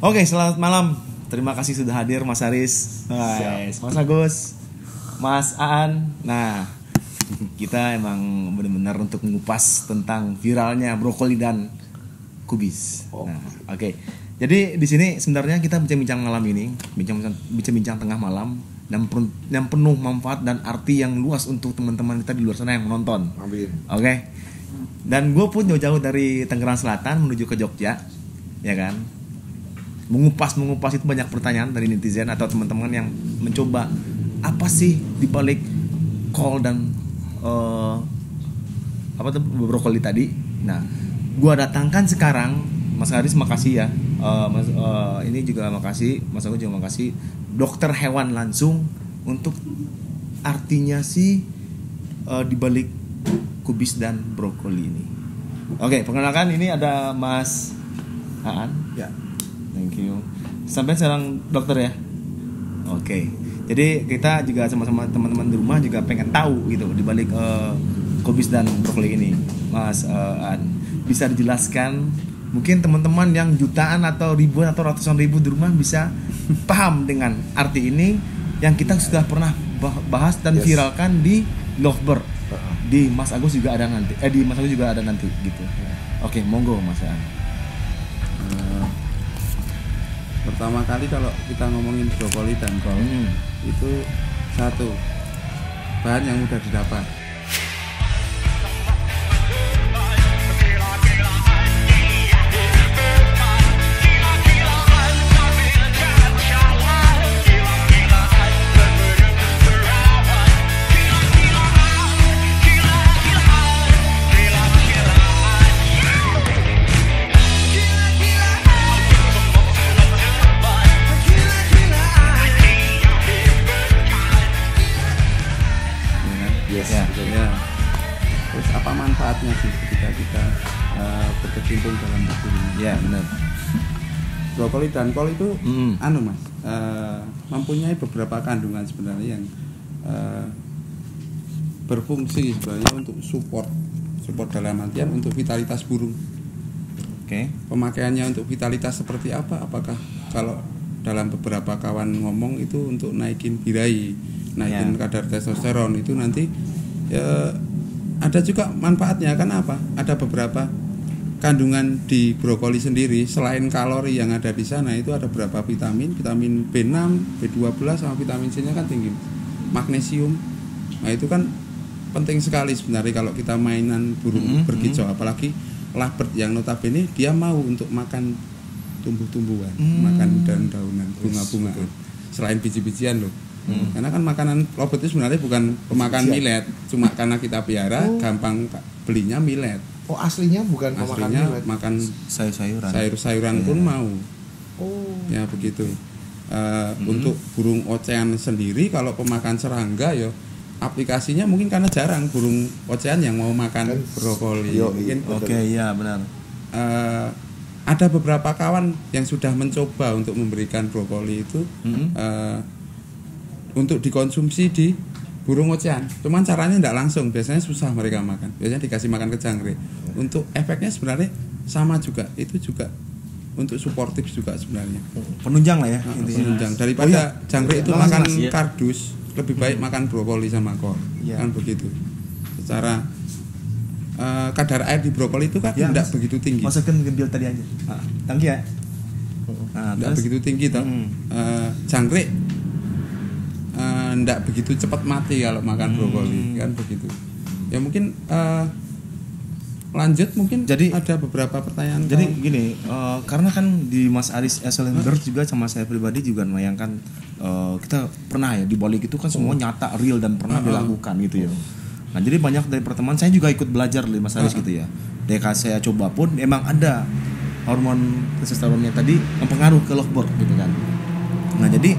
Oke, selamat malam. Terima kasih sudah hadir Mas Aris, Mas Agus, Mas Aan. Nah, kita emang benar-benar untuk mengupas tentang viralnya brokoli dan kubis. Nah, oke. Jadi di sini sebenarnya kita bincang-bincang malam ini, bincang-bincang tengah malam yang penuh manfaat dan arti yang luas untuk teman-teman kita di luar sana yang menonton. Amin. Oke. Dan gue pun jauh-jauh dari Tangerang Selatan menuju ke Jogja, ya kan? Mengupas itu banyak pertanyaan dari netizen atau teman-teman yang mencoba apa sih dibalik kol dan brokoli tadi. Nah, gue datangkan sekarang Mas Haris, makasih ya. Ini juga makasih, Mas Agus juga makasih. Dokter hewan langsung untuk artinya sih dibalik kubis dan brokoli ini. Oke, perkenalkan ini ada Mas Aan. Ya. Thank you. Sampai sekarang dokter ya. Oke. Jadi kita juga sama-sama teman-teman di rumah juga pengen tahu gitu dibalik kubis dan brokoli ini, Mas Aan. Bisa dijelaskan? Mungkin teman-teman yang jutaan atau ribuan atau ratusan ribu di rumah bisa paham dengan arti ini yang kita sudah pernah bahas dan viralkan di Lovebird. Di Mas Agus juga ada nanti. Di Mas Agus juga ada nanti gitu. Oke, monggo Mas Aan. Pertama kali kalau kita ngomongin brokoli dan kol, itu satu bahan yang mudah didapat. Terus apa manfaatnya sih ketika kita berkecimpung dalam bidang ini? Ya benar. Brokoli dan kol itu mempunyai beberapa kandungan sebenarnya yang berfungsi sebenarnya untuk support dalam artian untuk vitalitas burung. Oke. Pemakaiannya untuk vitalitas seperti apa? Apakah kalau dalam beberapa kawan ngomong itu untuk naikin birahi, naikin kadar testosteron, itu nanti ya, ada juga manfaatnya. Kenapa? Ada beberapa kandungan di brokoli sendiri selain kalori yang ada di sana, itu ada beberapa vitamin B6, B12 sama vitamin C-nya kan tinggi. Magnesium. Nah, itu kan penting sekali sebenarnya kalau kita mainan burung berkicau, apalagi lovebird yang notabene dia mau untuk makan tumbuh-tumbuhan, makan daun-daunan, bunga-bungaan. Selain biji-bijian loh. Karena kan makanan lovebird itu sebenarnya bukan pemakan millet, cuma karena kita piara gampang belinya millet. Oh, aslinya bukan pemakan millet. Makan sayur-sayuran pun mau. Oh. Ya begitu. Untuk burung ocean sendiri kalau pemakan serangga ya aplikasinya mungkin karena jarang burung ocean yang mau makan brokoli. Oke, iya benar. Ada beberapa kawan yang sudah mencoba untuk memberikan brokoli itu untuk dikonsumsi di burung ocean. Cuman caranya tidak langsung, biasanya susah mereka makan. Biasanya dikasih makan ke jangkrik. Untuk efeknya sebenarnya sama juga. Itu juga untuk suportif juga sebenarnya. Penunjang lah ya intinya. Penunjang. Daripada jangkrik itu makan kardus, lebih baik makan brokoli sama kol. Kan begitu. Secara kadar air di brokoli itu kan tidak begitu tinggi. Masukkan gendil tadi aja. Tangki ya. Tidak begitu tinggi toh. Jangkrik tidak begitu cepat mati kalau makan brokoli, kan begitu. Ya mungkin lanjut mungkin. Jadi ada beberapa pertanyaan. Jadi gini, karena kan di Mas Aris Esselenberg juga sama saya pribadi juga melayangkan kita pernah ya di balik itu kan semua nyata, real dan pernah dilakukan gitu ya. Nah jadi banyak dari pertemuan saya juga ikut belajar dari Mas Aris gitu ya. Dari saya coba pun emang ada hormon testosteronnya tadi mempengaruhi ke lovebird gitu kan. Nah jadi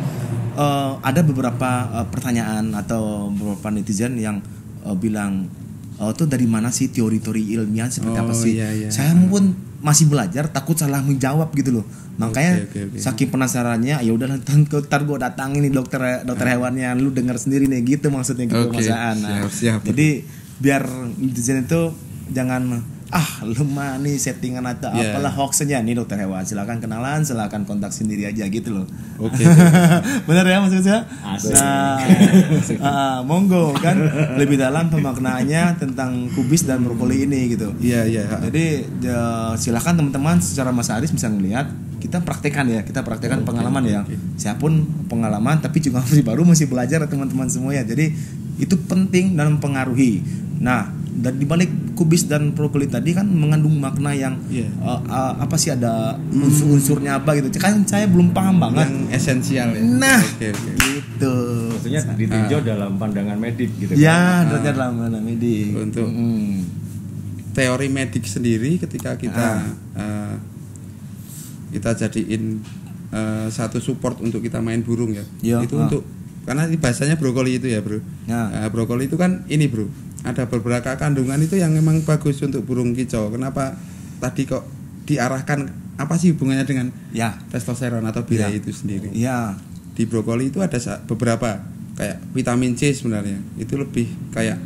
ada beberapa pertanyaan atau beberapa netizen yang bilang itu dari mana sih teori-teori ilmiah seperti apa sih? Saya pun masih belajar, takut salah menjawab gitu loh. Makanya saking penasarannya, ya udah ntar gue datangin nih dokter hewannya, lu dengar sendiri nih gitu maksudnya gitu Mas Aan. Siap. Jadi biar netizen itu jangan lemah nih settingan atau apalah hoaxnya nih dokter hewan, silakan kenalan, silakan kontak sendiri aja gitu loh. Oke. Benar ya maksudnya? Nah, monggo kan lebih dalam pemaknaannya tentang kubis dan brokoli ini gitu. Iya. Jadi silakan teman-teman secara Mas Aris bisa ngelihat, kita praktekkan pengalaman ya. Siapapun pengalaman, tapi juga masih baru, masih belajar teman-teman semua ya. Jadi itu penting dan mempengaruhi. Nah, dan dibalik kubis dan brokoli tadi kan mengandung makna yang apa sih, ada unsur-unsurnya apa gitu. Kan saya belum paham banget. Yang esensial ya. Nah, gitu. Maksudnya ditinjau dalam pandangan medik gitu. Ya, dalam pandangan medik. Untuk teori medik sendiri ketika kita kita jadiin satu support untuk kita main burung ya. Itu untuk, karena ini bahasanya brokoli itu ya bro. Brokoli itu kan ini bro, ada beberapa kandungan itu yang memang bagus untuk burung kicau. Kenapa tadi kok diarahkan, apa sih hubungannya dengan testosteron atau birahi itu sendiri? Di brokoli itu ada beberapa kayak vitamin C sebenarnya, itu lebih kayak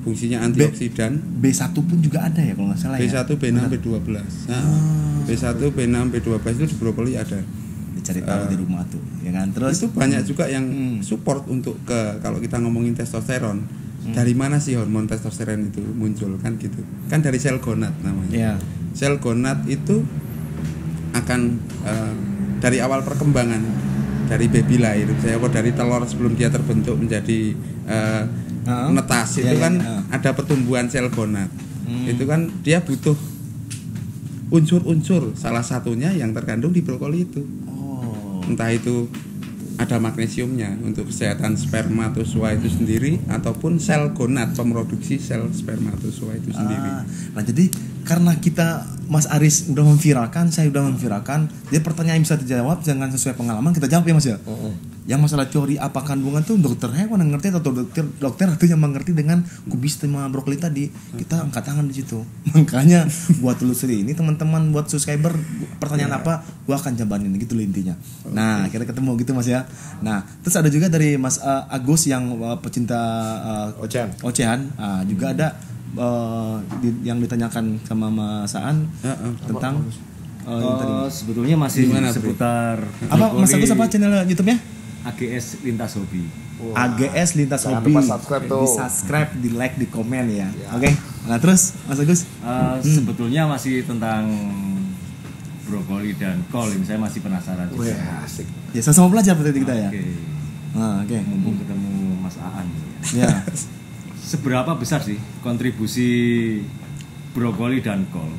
fungsinya antioksidan. B1 pun juga ada ya kalau nggak salah. B1, B6, B12. Nah, B1, B6, B12 itu di brokoli ada. Dicari tahu di rumah tuh, ya kan. Terus itu banyak juga yang support untuk kalau kita ngomongin testosteron. Dari mana sih hormon testosteron itu muncul kan gitu? Kan dari sel gonad namanya. Sel gonad itu akan dari awal perkembangan, dari baby lahir, dari telur sebelum dia terbentuk menjadi netas itu kan ada pertumbuhan sel gonad. Itu kan dia butuh unsur-unsur, salah satunya yang terkandung di brokoli itu. Entah itu ada magnesiumnya untuk kesehatan spermatozoa itu sendiri, ataupun sel gonad pemroduksi sel spermatozoa itu sendiri. Nah, jadi karena kita, Mas Aris udah memviralkan, saya udah memviralkan, jadi pertanyaan yang bisa dijawab jangan sesuai pengalaman, kita jawab ya Mas ya. Yang masalah teori apa kandungan tuh dokter hewan yang ngerti, atau dokter itu yang mengerti dengan kubis sama brokoli tadi, kita angkat tangan di situ. Makanya buat telusuri ini teman-teman, buat subscriber pertanyaan apa, gua akan jabarin gitu loh intinya. Nah, kita ketemu gitu Mas ya. Nah, terus ada juga dari Mas Agus yang pecinta ocehan. Juga ada yang ditanyakan sama Mas Aan tentang sebetulnya masih seputar apa Mas Agus, apa channel YouTube-nya? AGS Lintas Hobi. AGS Lintas Hobi. Di subscribe, di like, di komen ya. Oke. Nah, terus Mas Agus? Sebetulnya masih tentang brokoli dan kol ini saya masih penasaran juga. Asik. Ya, sama-sama belajar berarti kita ya. Oke. Mumpung ketemu Mas Aan. Ya. Seberapa besar sih kontribusi brokoli dan kol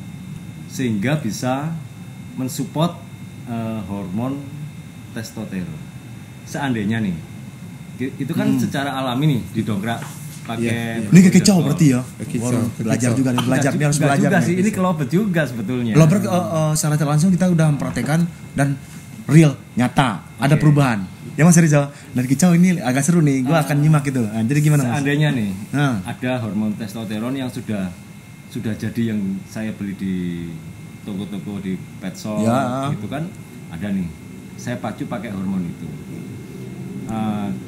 sehingga bisa mensupport hormon testosteron? Seandainya nih, itu kan secara alami nih didongkrak pakai. Ini kekecau berarti ya. Belajar juga nih, dia harus belajar juga sih. Ini kelobet juga sebetulnya. Kelobet secara langsung kita udah mempraktekkan dan real, nyata, ada perubahan. Ya Mas Rizal, dan kicau ini agak seru nih, gua akan nyimak gitu. Nah, jadi gimana Mas? Seandainya nih, ada hormon testosteron yang sudah jadi yang saya beli di toko-toko di pet shop gitu kan, ada nih. Saya pacu pakai hormon itu.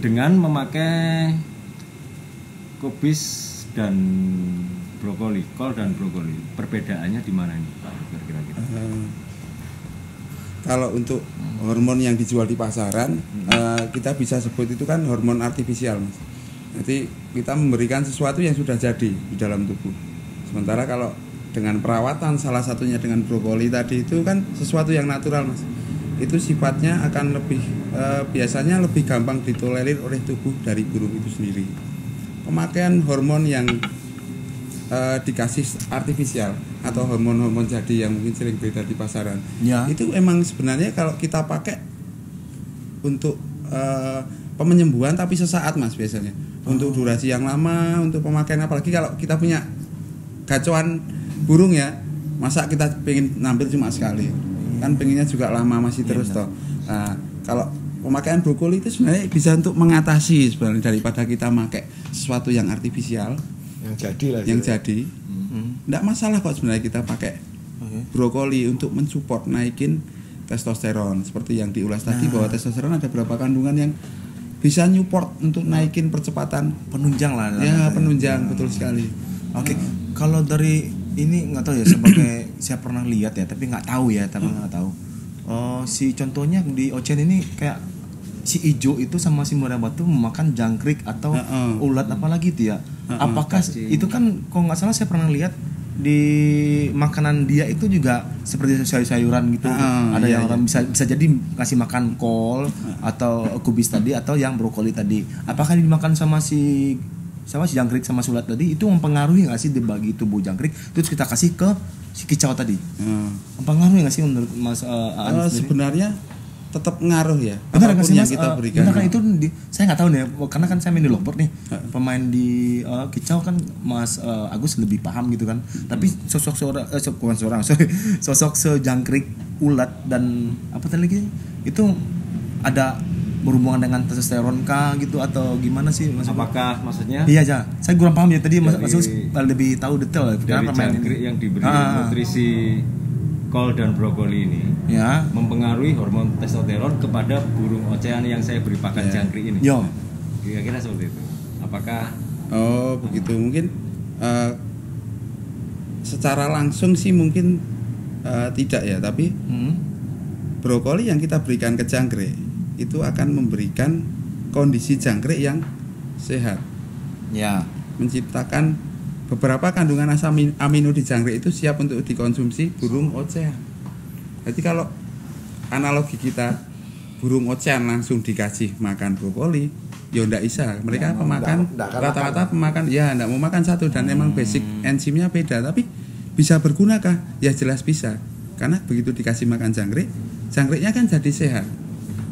Dengan memakai kubis dan brokoli, kol dan brokoli, perbedaannya di mana nih Pak? Kira-kira. Kalau untuk hormon yang dijual di pasaran, kita bisa sebut itu kan hormon artifisial, Mas. Jadi kita memberikan sesuatu yang sudah jadi di dalam tubuh. Sementara kalau dengan perawatan, salah satunya dengan brokoli tadi, itu kan sesuatu yang natural, Mas. Itu sifatnya akan lebih biasanya lebih gampang ditolerir oleh tubuh dari burung itu sendiri. Pemakaian hormon yang dikasih artifisial atau hormon-hormon jadi yang mungkin sering beredar di pasaran, itu emang sebenarnya kalau kita pakai untuk penyembuhan tapi sesaat Mas biasanya. Untuk durasi yang lama, untuk pemakaian, apalagi kalau kita punya gacoan burung ya, masa kita pengen nampil cuma sekali, kan pengennya juga lama masih terus toh. Nah, kalau pemakaian brokoli itu sebenarnya bisa untuk mengatasi sebenarnya daripada kita pakai sesuatu yang artifisial yang jadi. Nggak masalah kok sebenarnya kita pakai brokoli untuk mensupport naikin testosteron seperti yang diulas tadi, bahwa testosteron ada beberapa kandungan yang bisa nyupport untuk naikin percepatan penunjang lah. Ya, penunjang, betul sekali. Oke. Kalau dari ini nggak tahu ya, sebagai saya pernah lihat ya, tapi nggak tahu ya, nggak tahu. Si contohnya di Ocen ini kayak si ijo itu sama si murai batu memakan jangkrik atau ulat apalagi itu ya. Apakah itu kan kalau nggak salah saya pernah lihat di makanan dia itu juga seperti sayur-sayuran gitu. Ada yang orang bisa jadi ngasih makan kol atau kubis tadi atau yang brokoli tadi. Apakah dimakan sama si jangkrik sama sulat tadi itu mempengaruhi nggak sih dibagi tubuh jangkrik terus kita kasih ke si kicau tadi? Mempengaruhi nggak sih menurut Mas sebenarnya tetap ngaruh ya. Benar apapun sih, yang Mas, kita berikan. benar kan itu saya nggak tahu nih karena kan saya main di Lombok nih. Pemain di kicau kan Mas Agus lebih paham gitu kan. Tapi sosok sejangkrik ulat dan apa tadi lagi itu ada berhubungan dengan testosteron kah gitu atau gimana sih Mas? Apakah maksudnya? Iya aja. Saya kurang paham ya tadi Mas Agus lebih tahu detail dari jangkrik yang diberi nutrisi kol dan brokoli ini ya mempengaruhi hormon testosteron kepada burung ocehan yang saya beri pakan jangkrik ini. Yo. Kira-kira seperti itu. Apakah begitu mungkin secara langsung sih mungkin tidak ya, tapi brokoli yang kita berikan ke jangkrik itu akan memberikan kondisi jangkrik yang sehat. Ya. Menciptakan beberapa kandungan asam amino di jangkrik itu siap untuk dikonsumsi burung ocehan. Jadi kalau analogi kita burung ocehan langsung dikasih makan brokoli, ya ndak bisa. Mereka pemakan rata-rata pemakan ya ndak mau makan satu dan emang basic enzimnya beda, tapi bisa bergunakah? Ya jelas bisa. Karena begitu dikasih makan jangkrik, jangkriknya kan jadi sehat.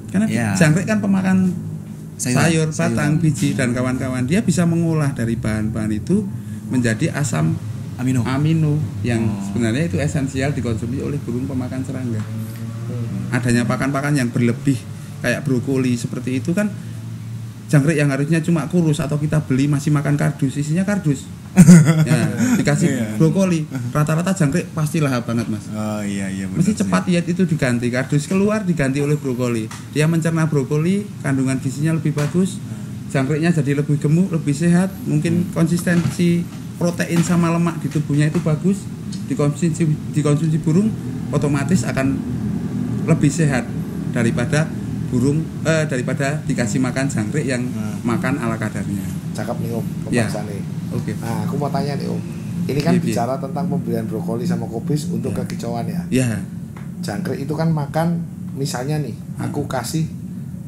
Karena jangkrik kan pemakan sayur, batang, biji dan kawan-kawan. Dia bisa mengolah dari bahan-bahan itu menjadi asam amino yang sebenarnya itu esensial dikonsumsi oleh burung pemakan serangga. Adanya pakan-pakan yang berlebih kayak brokoli seperti itu kan jangkrik yang harusnya cuma kurus atau kita beli masih makan kardus, isinya kardus. Ya, dikasih brokoli, rata-rata jangkrik pasti lahap banget, Mas. Oh iya benar. Mesti cepat ya itu diganti, kardus keluar diganti oleh brokoli. Dia mencerna brokoli, kandungan gizinya lebih bagus. Jangkriknya jadi lebih gemuk, lebih sehat, mungkin konsistensi protein sama lemak di tubuhnya itu bagus, dikonsumsi burung otomatis akan lebih sehat daripada daripada dikasih makan jangkrik yang makan ala kadarnya. Cakep nih Om, pembahasan nih. Oke. Nah, aku mau tanya nih Om. Ini kan bicara tentang pemberian brokoli sama kubis untuk kekicauan ya. Iya. Jangkrik itu kan makan misalnya nih, aku kasih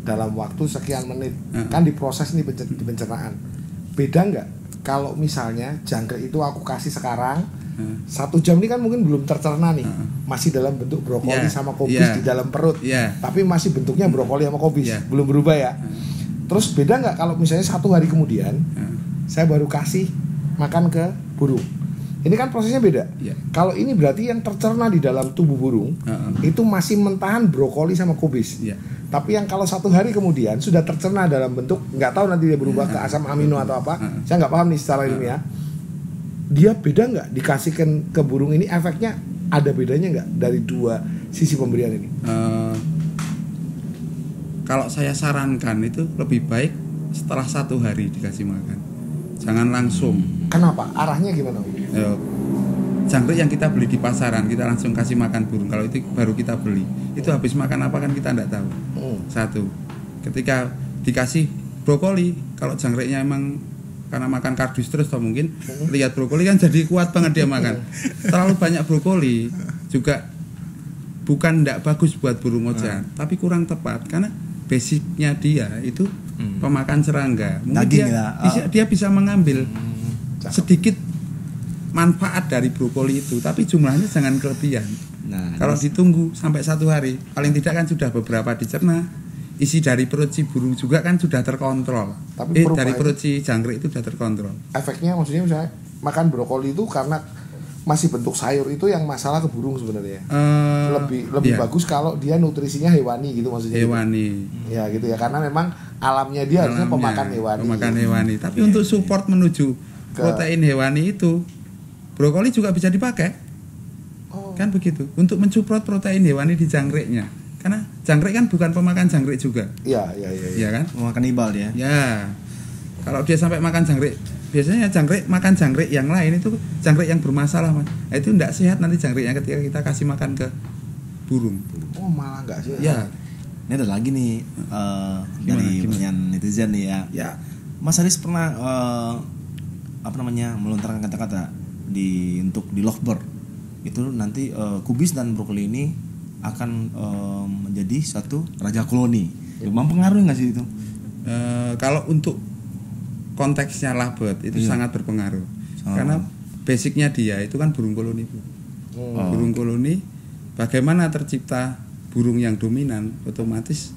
dalam waktu sekian menit, kan diproses nih di pencernaan. Beda nggak kalau misalnya jangkrik itu aku kasih sekarang 1 jam ini kan mungkin belum tercerna nih, masih dalam bentuk brokoli sama kubis di dalam perut, tapi masih bentuknya brokoli sama kubis, belum berubah ya. Terus beda nggak kalau misalnya 1 hari kemudian saya baru kasih makan ke burung? Ini kan prosesnya beda. Kalau ini berarti yang tercerna di dalam tubuh burung itu masih mentahan brokoli sama kubis. Tapi yang kalau 1 hari kemudian sudah tercerna dalam bentuk, nggak tahu nanti dia berubah ke asam amino atau apa, saya nggak paham nih secara ilmiah. Dia beda nggak dikasihkan ke burung ini, efeknya ada bedanya nggak dari dua sisi pemberian ini? Kalau saya sarankan itu lebih baik setelah 1 hari dikasih makan, jangan langsung. Kenapa? Arahnya gimana? Jangkrik yang kita beli di pasaran kita langsung kasih makan burung, kalau itu baru kita beli, itu habis makan apa kan kita tidak tahu. Satu, ketika dikasih brokoli, kalau jangkriknya emang karena makan kardus terus atau mungkin lihat brokoli kan jadi kuat banget dia makan. Terlalu banyak brokoli juga bukan tidak bagus buat burung ocehan, tapi kurang tepat karena basicnya dia itu pemakan serangga. Mungkin dia bisa mengambil sedikit manfaat dari brokoli itu, tapi jumlahnya jangan kelebihan. Kalau ditunggu sampai 1 hari, paling tidak kan sudah beberapa dicerna, isi dari perut si burung juga kan sudah terkontrol. Tapi dari perut si jangkrik itu sudah terkontrol. Efeknya maksudnya misalnya makan brokoli itu karena masih bentuk sayur itu yang masalah ke burung sebenarnya. Lebih bagus kalau dia nutrisinya hewani gitu maksudnya. Hewani. Gitu. Ya gitu ya, karena memang alamnya dia harusnya pemakan hewani. Pemakan hewani. Tapi untuk support menuju protein hewani itu, brokoli juga bisa dipakai. Kan begitu. Untuk mensupport protein hewani di jangkriknya. Karena jangkrik kan bukan pemakan jangkrik juga. Iya kan? Pemakan ibal dia. Ya. Kalau dia sampai makan jangkrik biasanya jangkrik makan jangkrik yang lain itu jangkrik yang bermasalah Mas. Itu enggak sehat nanti jangkriknya ketika kita kasih makan ke burung. Oh malah enggak sih? Ya. Ini ada lagi nih dari pertanyaan netizen nih ya. Ya. Mas Aris pernah melontarkan kata-kata untuk di lovebird itu nanti kubis dan brokoli ini akan menjadi satu raja koloni. Mempengaruhi nggak sih itu? Kalau untuk konteksnya lovebird itu sangat berpengaruh. Karena basicnya dia itu kan burung koloni Bu. Burung koloni, bagaimana tercipta burung yang dominan, otomatis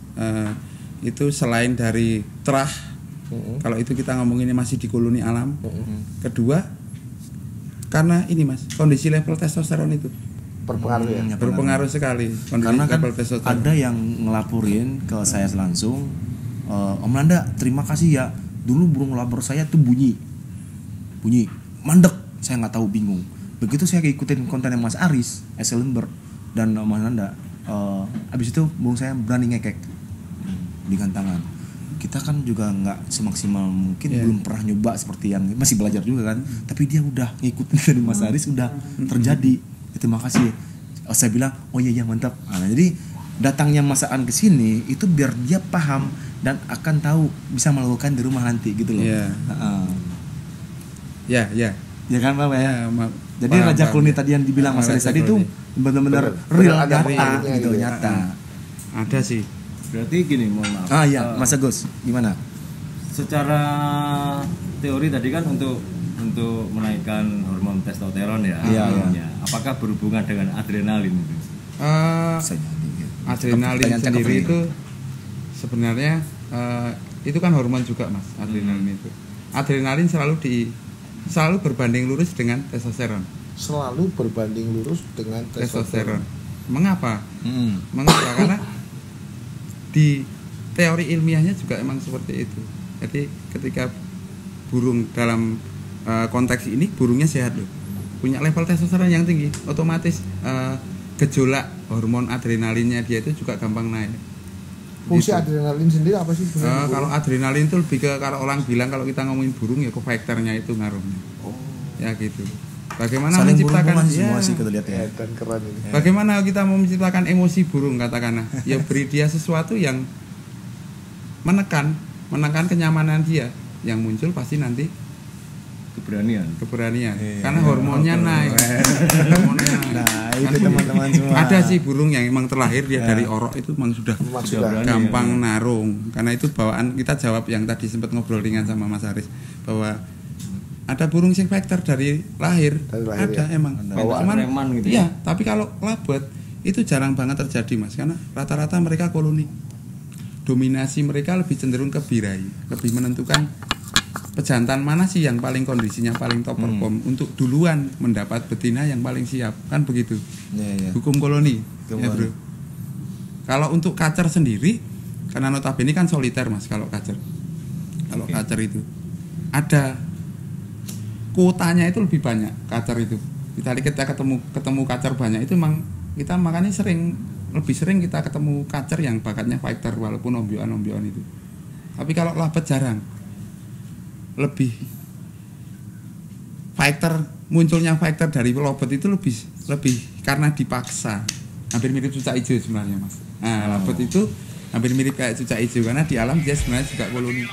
itu selain dari terah, kalau itu kita ngomonginnya masih di koloni alam. Kedua, karena ini Mas, kondisi level testosteron itu berpengaruh ya. Berpengaruh sekali. Karena kan ada yang ngelaporin ke saya langsung, Om Nanda, terima kasih ya. Dulu burung lovebird saya tuh bunyi mandek, saya nggak tahu, bingung. Begitu saya ikutin kontennya Mas Aris, Excellent Bird dan Mas Nanda, abis itu burung saya berani ngekek di gantangan. Kita kan juga nggak semaksimal mungkin, belum pernah nyoba seperti yang masih belajar juga kan, tapi dia udah ngikutin dari Mas Aris, udah terjadi. Terima kasih. Saya bilang oh iya mantap. Nah, jadi datangnya Mas Aan ke sini itu biar dia paham dan akan tahu bisa melakukan di rumah nanti gitu loh. Ya kan Pak ya. Jadi paham, raja koloni tadi yang dibilang Mas Aris tadi itu benar-benar real, nyata gitu, nyata. Ada sih. Berarti gini, mohon maaf. Mas Agus, gimana? Secara teori tadi kan untuk menaikkan hormon testosteron ya. Apakah berhubungan dengan adrenalin itu? Adrenalin sendiri itu sebenarnya itu kan hormon juga Mas, adrenalin itu. Adrenalin selalu berbanding lurus dengan testosteron. Selalu berbanding lurus dengan testosteron. Mengapa? Mengapa? Karena di teori ilmiahnya juga emang seperti itu. Jadi ketika burung dalam konteks ini burungnya sehat loh, punya level testosteron yang tinggi, otomatis gejolak hormon adrenalinnya dia itu juga gampang naik. Fungsi adrenalin sendiri apa sih? Kalau adrenalin itu lebih ke, kalau orang bilang kalau kita ngomongin burung ya ke faktornya itu ngaruhnya. Ya gitu. Bagaimana saling menciptakan semua sih kita lihat ya. Dan keren ini. Bagaimana kita mau menciptakan emosi burung katakanlah? Ya beri dia sesuatu yang menekan kenyamanan dia, yang muncul pasti nanti keberanian. Karena hormonnya naik. Nah, itu teman-teman semua. Ada sih burung yang emang terlahir dia dari orok itu memang sudah gampang narung. Karena itu bawaan, kita jawab yang tadi sempat ngobrol ringan sama Mas Aris bahwa ada burung sing faktor dari lahir ada ya? Emang cuman gitu ya. Tapi kalau lovebird itu jarang banget terjadi Mas, karena rata-rata mereka koloni. Dominasi mereka lebih cenderung ke birahi, lebih menentukan pejantan mana sih yang paling kondisinya paling top perform untuk duluan mendapat betina yang paling siap, kan begitu. Hukum koloni. Bro. Kalau untuk kacer sendiri, karena notabene kan soliter Mas kalau kacer. Kalau kacer itu ada kuotanya itu lebih banyak kacer itu. Kita ketemu kacer banyak itu memang kita makanya lebih sering kita ketemu kacer yang bakatnya fighter walaupun ombyoan itu. Tapi kalau lovebird jarang. Lebih munculnya fighter dari lovebird itu lebih karena dipaksa. Hampir mirip cucak hijau sebenarnya Mas. Nah, lovebird itu hampir mirip kayak cucak hijau karena di alam dia sebenarnya juga koloni.